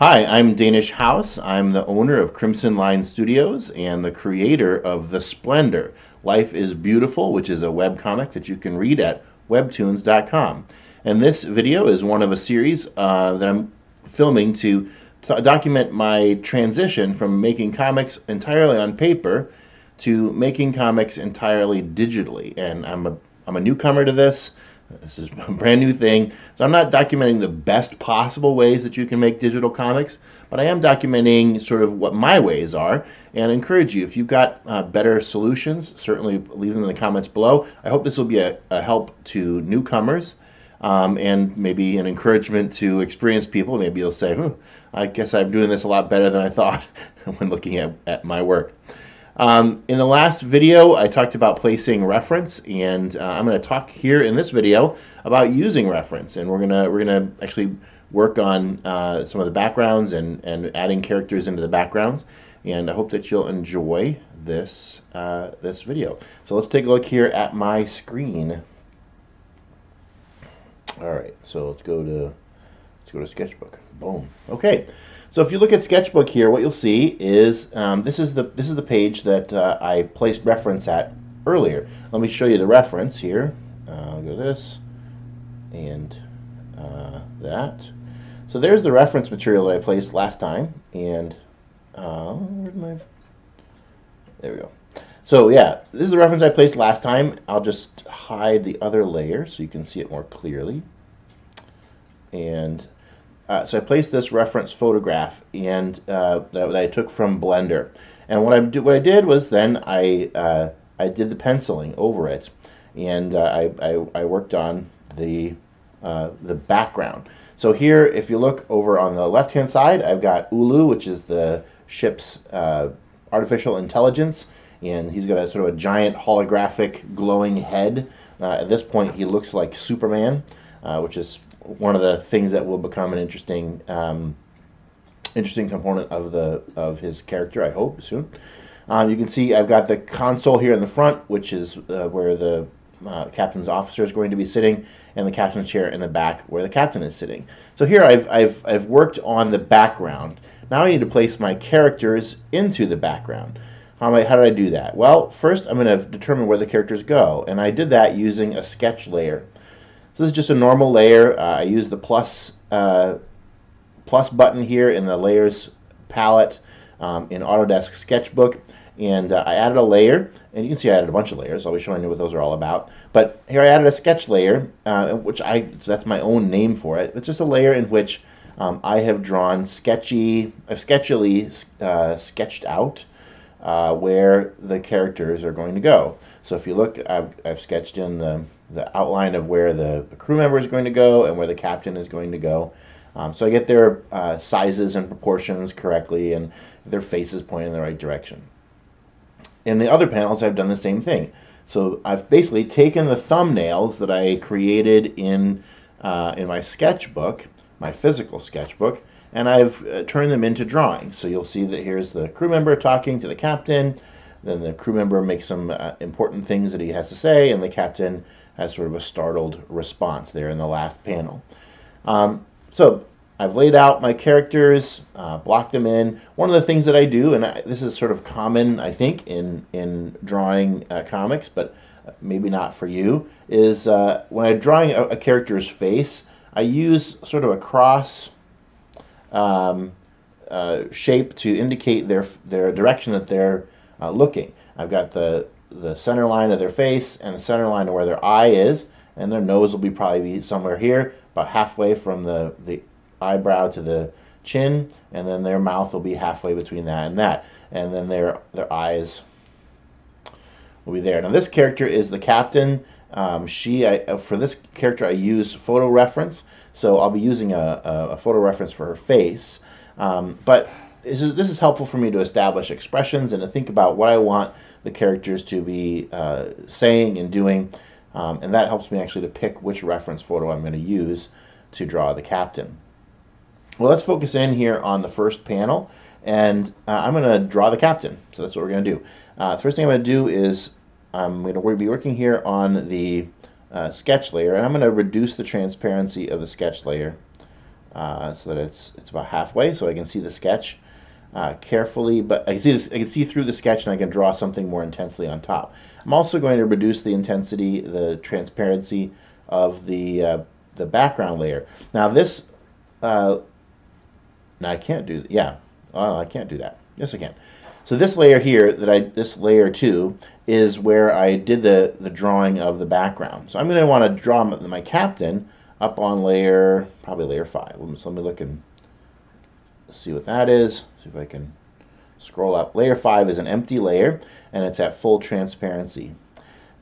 Hi, I'm Danish House. I'm the owner of Crimson Line Studios and the creator of the Splendor, Life is Beautiful, which is a webcomic that you can read at webtoons.com. And this video is one of a series that I'm filming to document my transition from making comics entirely on paper to making comics entirely digitally. And I'm a newcomer to this. This is a brand new thing. So I'm not documenting the best possible ways that you can make digital comics, but I am documenting sort of what my ways are, and I encourage you, if you've got better solutions, certainly leave them in the comments below. I hope this will be a help to newcomers, and maybe an encouragement to experienced people. Maybe you'll say, I guess I'm doing this a lot better than I thought when looking at my work. In the last video, I talked about placing reference, and I'm going to talk here in this video about using reference, and we're gonna actually work on some of the backgrounds and adding characters into the backgrounds. And I hope that you'll enjoy this this video. So let's take a look here at my screen. All right, so let's go to Sketchbook. Boom. Okay. So if you look at Sketchbook here, what you'll see is this is the page that I placed reference at earlier. Let me show you the reference here. I'll go to this and that. So there's the reference material that I placed last time, and there we go. So yeah, this is the reference I placed last time. I'll just hide the other layer so you can see it more clearly. And so I placed this reference photograph and that I took from Blender. And what I did was then I did the penciling over it, and I worked on the background. So here, if you look over on the left-hand side, I've got Ulu, which is the ship's artificial intelligence, and he's got a sort of a giant holographic glowing head. At this point, he looks like Superman, which is one of the things that will become an interesting component of his character, I hope, soon. You can see I've got the console here in the front, which is where the captain's officer is going to be sitting, and the captain's chair in the back where the captain is sitting. So here I've worked on the background. Now I need to place my characters into the background. How did I do that? Well, first I'm going to determine where the characters go, and I did that using a sketch layer. So this is just a normal layer. I use the plus button here in the layers palette in Autodesk Sketchbook, and I added a layer, and you can see I added a bunch of layers. I'll be showing you what those are all about. But here I added a sketch layer, which so that's my own name for it. It's just a layer in which I have drawn sketchily sketched out where the characters are going to go. So if you look, I've sketched in the outline of where the crew member is going to go and where the captain is going to go. So I get their sizes and proportions correctly, and their faces pointing in the right direction. In the other panels, I've done the same thing. So I've basically taken the thumbnails that I created in my sketchbook, my physical sketchbook, and I've turned them into drawings. So you'll see that here's the crew member talking to the captain. Then the crew member makes some important things that he has to say, and the captain has sort of a startled response there in the last panel. So I've laid out my characters, blocked them in. One of the things that I do, and this is sort of common, I think, in drawing comics, but maybe not for you, is when I'm drawing a character's face, I use sort of a cross shape to indicate their direction that they're looking. I've got the center line of their face and the center line of where their eye is, and their nose will probably be somewhere here, about halfway from the eyebrow to the chin, and then their mouth will be halfway between that, and then their eyes will be there. Now this character is the captain. For this character I use photo reference, so I'll be using a photo reference for her face, but this is helpful for me to establish expressions and to think about what I want the characters to be saying and doing, and that helps me actually to pick which reference photo I'm going to use to draw the captain. Well, let's focus in here on the first panel, and I'm going to draw the captain. So that's what we're going to do. First thing I'm going to do is I'm going to be working here on the sketch layer, and I'm going to reduce the transparency of the sketch layer so that it's about halfway, so I can see the sketch carefully. But I can see this, I can see through the sketch, and I can draw something more intensely on top. I'm also going to reduce the intensity, the transparency of the background layer. Now this, now I can't do, yeah, oh, I can't do that. Yes, I can. So this layer here, this layer 2, is where I did the drawing of the background. So I'm going to want to draw my captain up on layer, probably layer 5. So let me look and see what that is. See if I can scroll up. Layer 5 is an empty layer, and it's at full transparency.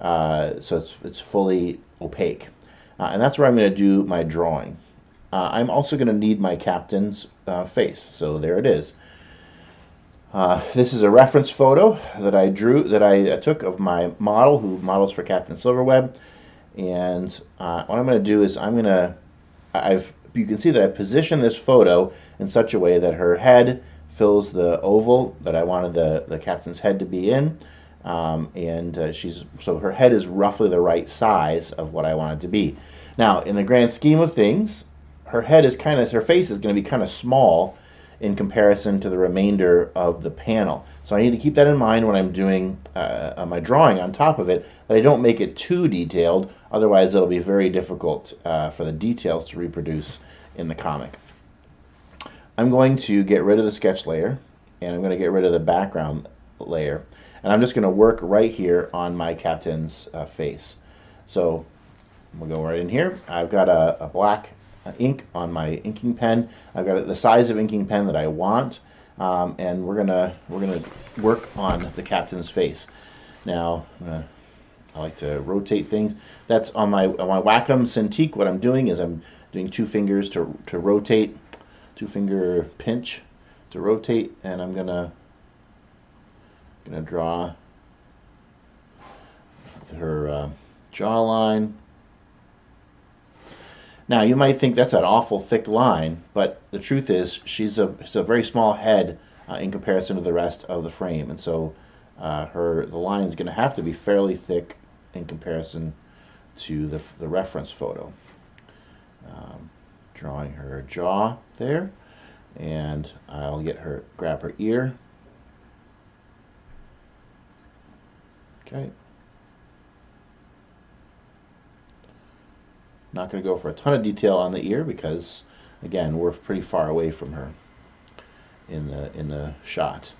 So it's fully opaque. And that's where I'm going to do my drawing. I'm also going to need my captain's face. So there it is. This is a reference photo that I drew, that I took of my model, who models for Captain Silverweb. And what I'm going to do is you can see that I positioned this photo in such a way that her head fills the oval that I wanted the captain's head to be in. So her head is roughly the right size of what I want it to be. Now, in the grand scheme of things, her face is going to be kind of small in comparison to the remainder of the panel. So I need to keep that in mind when I'm doing my drawing on top of it, that I don't make it too detailed, otherwise it'll be very difficult for the details to reproduce in the comic. I'm going to get rid of the sketch layer, and I'm going to get rid of the background layer, and I'm just going to work right here on my captain's face. So we'll go right in here. I've got a black ink on my inking pen. I've got the size of inking pen that I want, and we're gonna work on the captain's face. Now I like to rotate things. That's on my Wacom Cintiq. What I'm doing is I'm doing 2 fingers to rotate, 2-finger pinch to rotate, and I'm gonna draw her jawline. Now, you might think that's an awful thick line, but the truth is she's a very small head in comparison to the rest of the frame, and so the line is going to have to be fairly thick in comparison to the reference photo. Drawing her jaw there, and I'll grab her ear. Okay. Not going to go for a ton of detail on the ear because, again, we're pretty far away from her in the shot.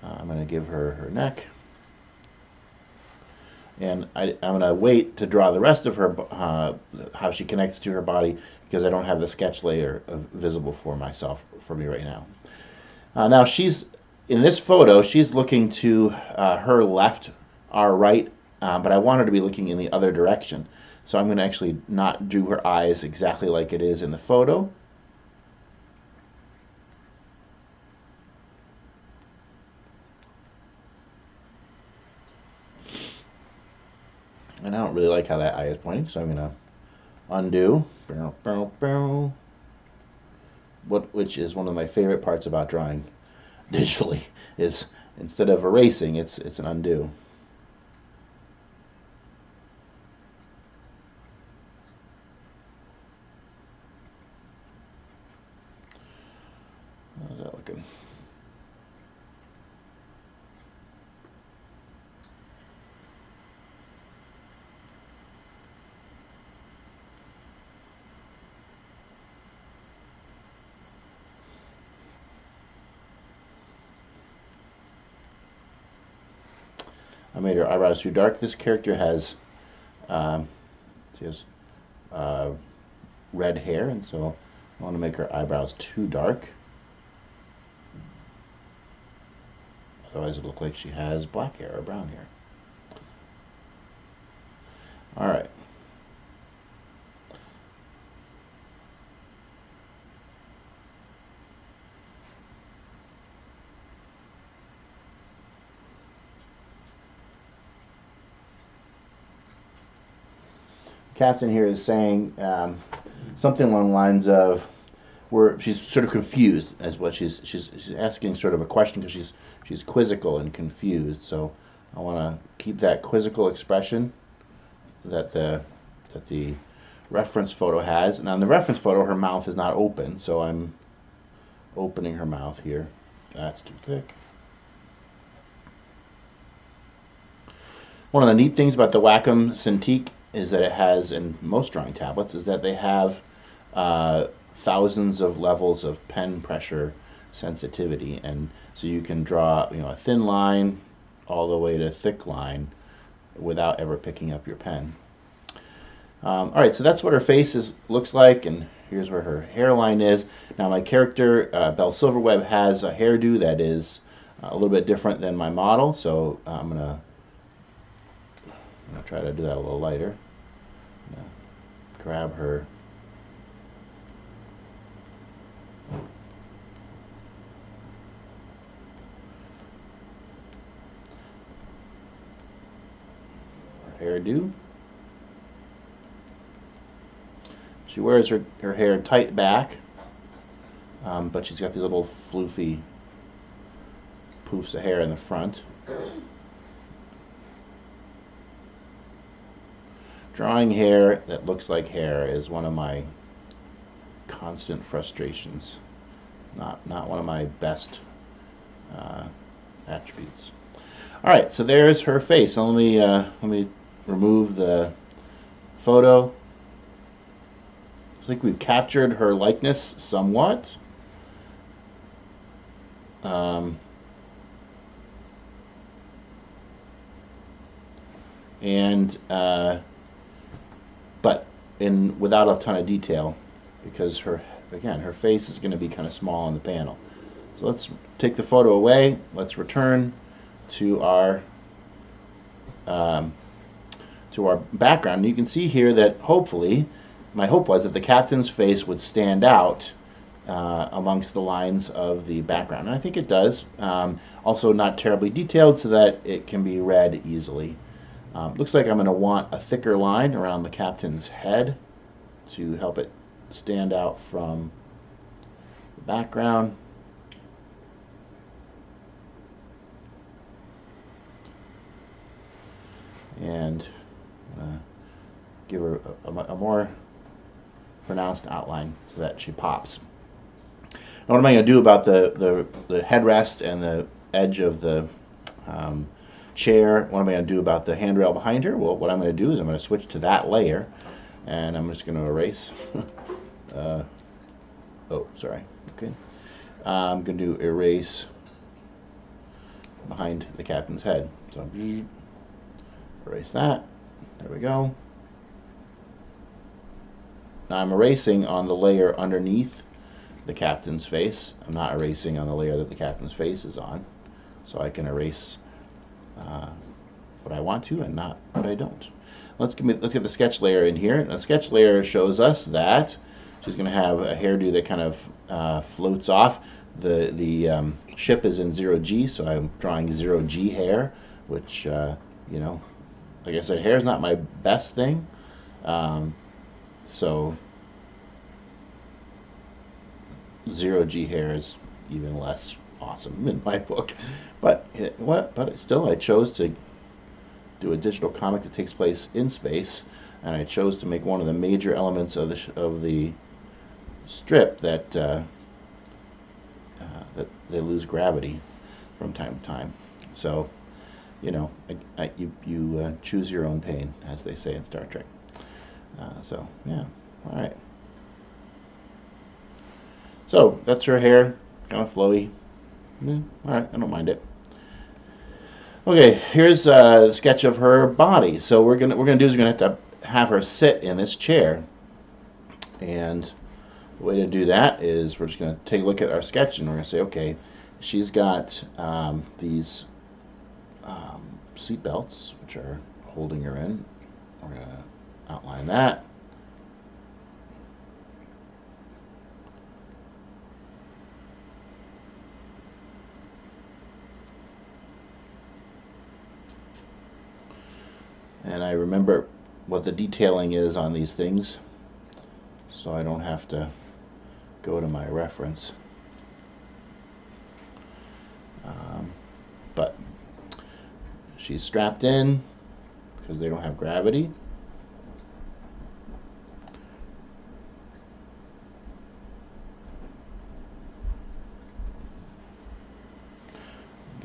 I'm going to give her her neck, and I'm going to wait to draw the rest of her, how she connects to her body, because I don't have the sketch layer visible for me right now. Now in this photo, she's looking to her left, our right, but I want her to be looking in the other direction. So I'm going to actually not do her eyes exactly like it is in the photo. And I don't really like how that eye is pointing, so I'm going to undo. Which is one of my favorite parts about drawing digitally, is instead of erasing, it's an undo. How's that looking? I made her eyebrows too dark. This character has, red hair, and so I want to make her eyebrows too dark. Otherwise it'll look like she has black hair or brown hair. Alright. Captain here is saying something along the lines of, where she's sort of confused as what she's asking sort of a question because she's quizzical and confused. So I want to keep that quizzical expression that the reference photo has. And on the reference photo, her mouth is not open, so I'm opening her mouth here. That's too thick. One of the neat things about the Wacom Cintiq is that it has, in most drawing tablets, is that they have thousands of levels of pen pressure sensitivity, and so you can draw, a thin line all the way to thick line without ever picking up your pen. All right, so that's what her face looks like, and here's where her hairline is. Now my character, Belle Silverweb, has a hairdo that is a little bit different than my model, so I'm gonna try to do that a little lighter. Grab her hairdo. She wears her hair tight back, but she's got these little floofy poofs of hair in the front. Drawing hair that looks like hair is one of my constant frustrations. Not one of my best attributes. All right, so there's her face. So let me remove the photo. I think we've captured her likeness somewhat. But without a ton of detail, because her face is going to be kind of small on the panel. So let's take the photo away. Let's return to our background. You can see here that hopefully, my hope was that the captain's face would stand out amongst the lines of the background, and I think it does. Also not terribly detailed so that it can be read easily. Looks like I'm going to want a thicker line around the captain's head to help it stand out from the background. And give her a more pronounced outline so that she pops. Now what am I going to do about the headrest and the edge of the chair? What am I going to do about the handrail behind her? Well, what I'm going to do is I'm going to switch to that layer, and I'm just going to erase. Oh, sorry. Okay. I'm going to erase behind the captain's head. So erase that. There we go. Now I'm erasing on the layer underneath the captain's face. I'm not erasing on the layer that the captain's face is on. So I can erase what I want to and not what I don't. Let's get the sketch layer in here. And the sketch layer shows us that she's going to have a hairdo that kind of floats off. The ship is in 0G, so I'm drawing 0G hair, which, like I said, hair is not my best thing. So 0G hair is even less awesome in my book. But still, I chose to do a digital comic that takes place in space, and I chose to make one of the major elements of the strip that they lose gravity from time to time. So, you choose your own pain, as they say in Star Trek. So, yeah, all right. So that's her hair, kind of flowy. Yeah, all right, I don't mind it. Okay, here's a sketch of her body. So we're gonna have to have her sit in this chair, and the way to do that is we're just gonna take a look at our sketch and we're gonna say, okay, she's got these seat belts which are holding her in. We're gonna outline that. And I remember what the detailing is on these things, so I don't have to go to my reference. But she's strapped in because they don't have gravity.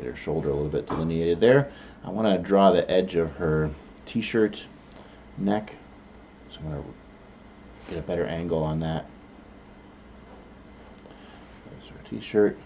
Get her shoulder a little bit delineated there. I want to draw the edge of her t-shirt neck, so I'm going to get a better angle on that. There's her t-shirt.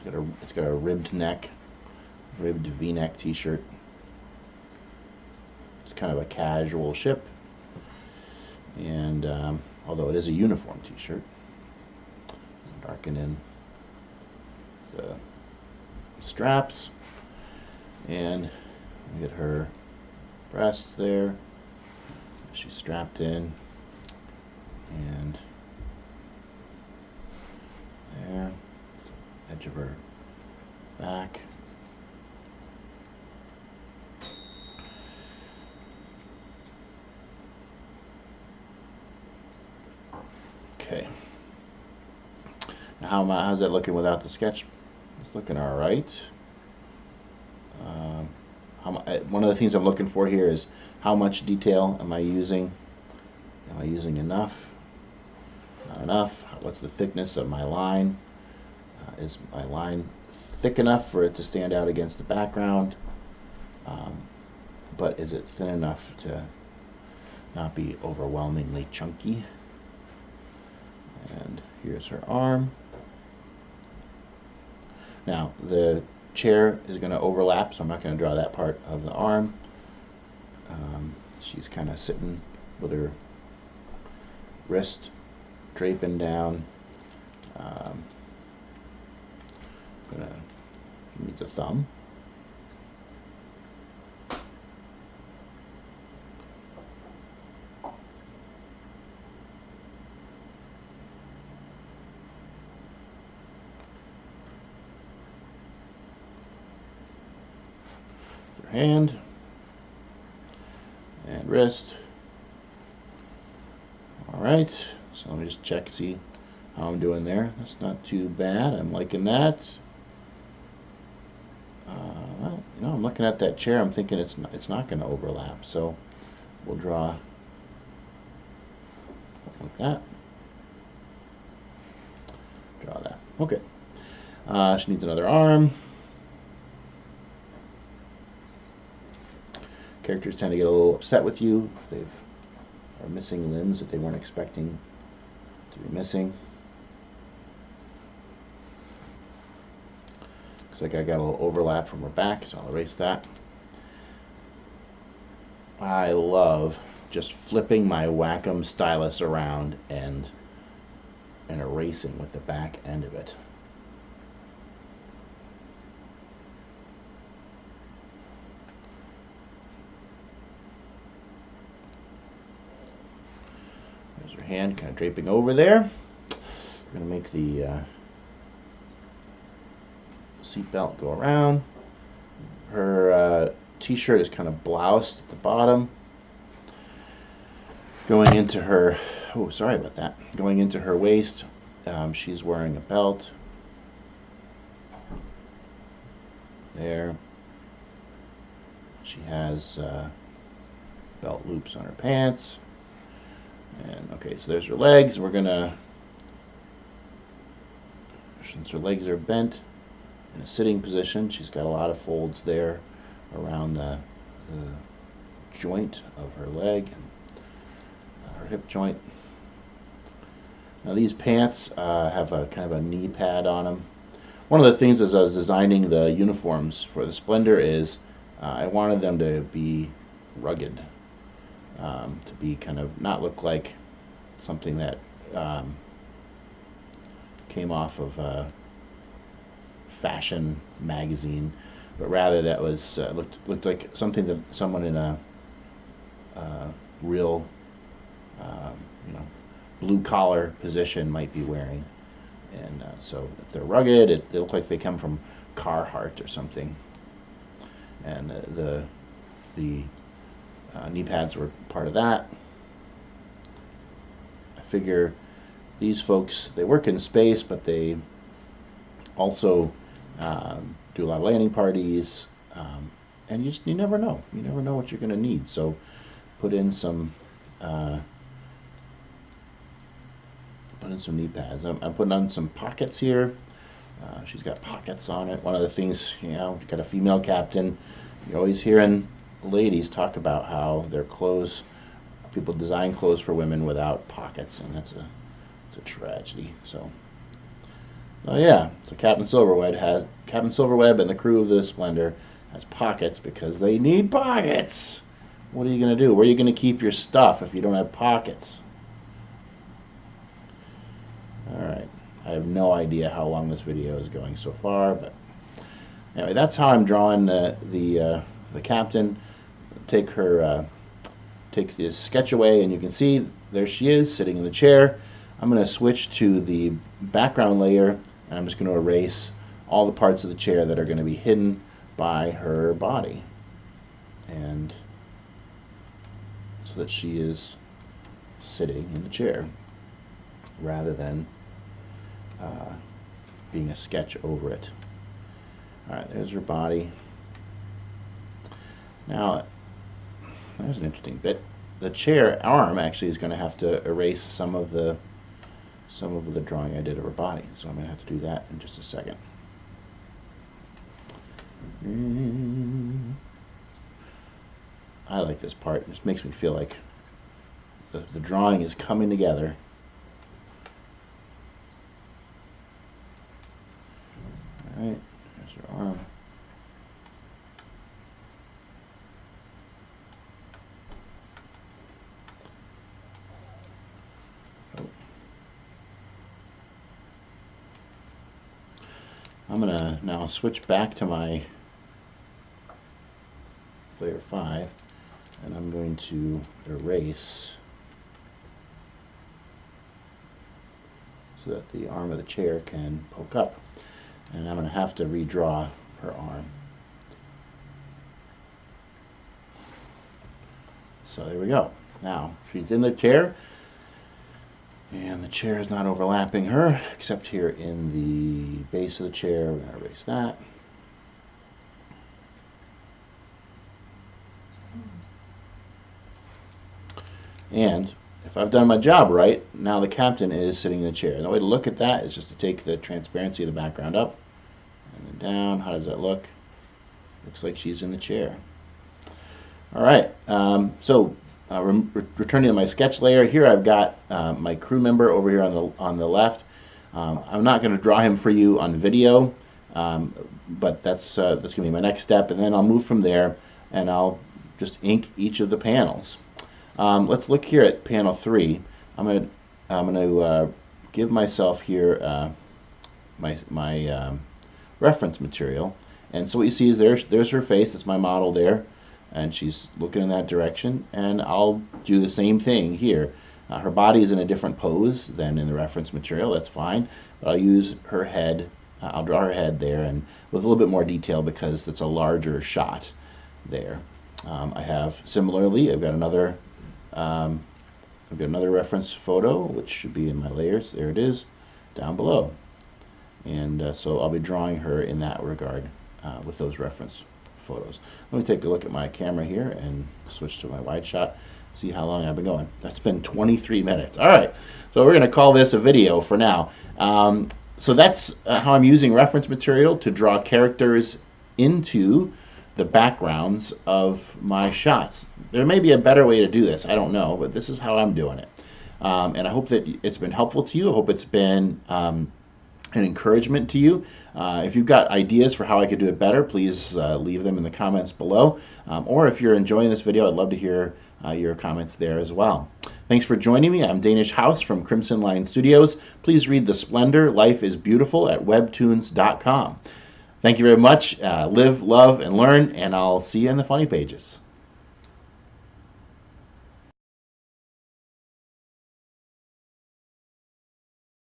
It's got a ribbed neck, ribbed V-neck t-shirt. It's kind of a casual ship, and although it is a uniform t-shirt, darken in the straps, and get her breasts there. She's strapped in, and there, edge of her back. Okay. Now how's that looking without the sketch? It's looking all right. One of the things I'm looking for here is how much detail am I using? Am I using enough? Not enough? What's the thickness of my line? Is my line thick enough for it to stand out against the background? But is it thin enough to not be overwhelmingly chunky? And here's her arm. Now the chair is going to overlap, so I'm not going to draw that part of the arm. She's kind of sitting with her wrist draping down. Needs a thumb. Hand and wrist. All right, so let me just check, see how I'm doing there. That's not too bad. I'm liking that. Well, you know, I'm looking at that chair. I'm thinking it's not going to overlap. So we'll draw like that. Draw that. Okay. She needs another arm. Characters tend to get a little upset with you if they are missing limbs that they weren't expecting to be missing. Looks like I got a little overlap from her back, so I'll erase that. I love just flipping my Wacom stylus around and erasing with the back end of it. There's her hand kind of draping over there. We're going to make the seat belt go around. Her t-shirt is kind of bloused at the bottom. Going into her, oh, sorry about that. Going into her waist, she's wearing a belt. There. She has belt loops on her pants. And okay, so there's her legs. We're gonna, since her legs are bent in a sitting position, she's got a lot of folds there around the joint of her leg, and her hip joint. Now these pants have a kind of a knee pad on them. One of the things as I was designing the uniforms for the Splendor is I wanted them to be rugged, to be kind of not look like something that came off of a fashion magazine, but rather that was looked like something that someone in a real you know, blue collar position might be wearing. And so if they're rugged, they look like they come from Carhartt or something. And the knee pads were part of that. I figure these folks, they work in space, but they also do a lot of landing parties, and you never know. You never know what you're going to need. So put in some knee pads. I'm putting on some pockets here. She's got pockets on it. One of the things, you know, you've got a female captain. You're always hearing ladies talk about how their clothes, people design clothes for women without pockets, and it's a tragedy. So, oh yeah, so Captain Silverweb and the crew of the Splendor has pockets because they need pockets. What are you going to do? Where are you going to keep your stuff if you don't have pockets? All right. I have no idea how long this video is going so far, but anyway, that's how I'm drawing the captain. Take the sketch away, and you can see there she is sitting in the chair. I'm going to switch to the background layer, and I'm just going to erase all the parts of the chair that are going to be hidden by her body, and so that she is sitting in the chair rather than being a sketch over it. All right, there's her body. Now, there's an interesting bit. The chair arm actually is going to have to erase some of the drawing I did of her body. So I'm going to have to do that in just a second. I like this part. It just makes me feel like the drawing is coming together. All right, there's her arm. Oh. I'm going to now switch back to my layer 5, and I'm going to erase so that the arm of the chair can poke up. And I'm going to have to redraw her arm. So there we go. Now she's in the chair, and the chair is not overlapping her, except here in the base of the chair. We're going to erase that. And if I've done my job right, now the captain is sitting in the chair. And the way to look at that is just to take the transparency of the background up and then down. How does that look? Looks like she's in the chair. All right, returning to my sketch layer, here I've got my crew member over here on the left. I'm not going to draw him for you on video, but that's going to be my next step, and then I'll move from there and I'll just ink each of the panels. Let's look here at panel 3. I'm going to give myself here my reference material, and so what you see is there's her face. That's my model there, and she's looking in that direction. And I'll do the same thing here. Her body is in a different pose than in the reference material. That's fine, but I'll use her head. I'll draw her head there, and with a little bit more detail because it's a larger shot there. I have similarly. I've got another reference photo, which should be in my layers. There it is, down below. And so I'll be drawing her in that regard with those reference photos. Let me take a look at my camera here and switch to my wide shot. See how long I've been going. That's been 23 minutes. All right, so we're going to call this a video for now. So that's how I'm using reference material to draw characters into the backgrounds of my shots. There may be a better way to do this, I don't know, but this is how I'm doing it. And I hope that it's been helpful to you. I hope it's been an encouragement to you. If you've got ideas for how I could do it better, please leave them in the comments below. Or if you're enjoying this video, I'd love to hear your comments there as well. Thanks for joining me. I'm Danish House from Crimson Line Studios. Please read The Splendor, Life is Beautiful at webtoons.com. Thank you very much. Live, love, and learn, and I'll see you in the funny pages.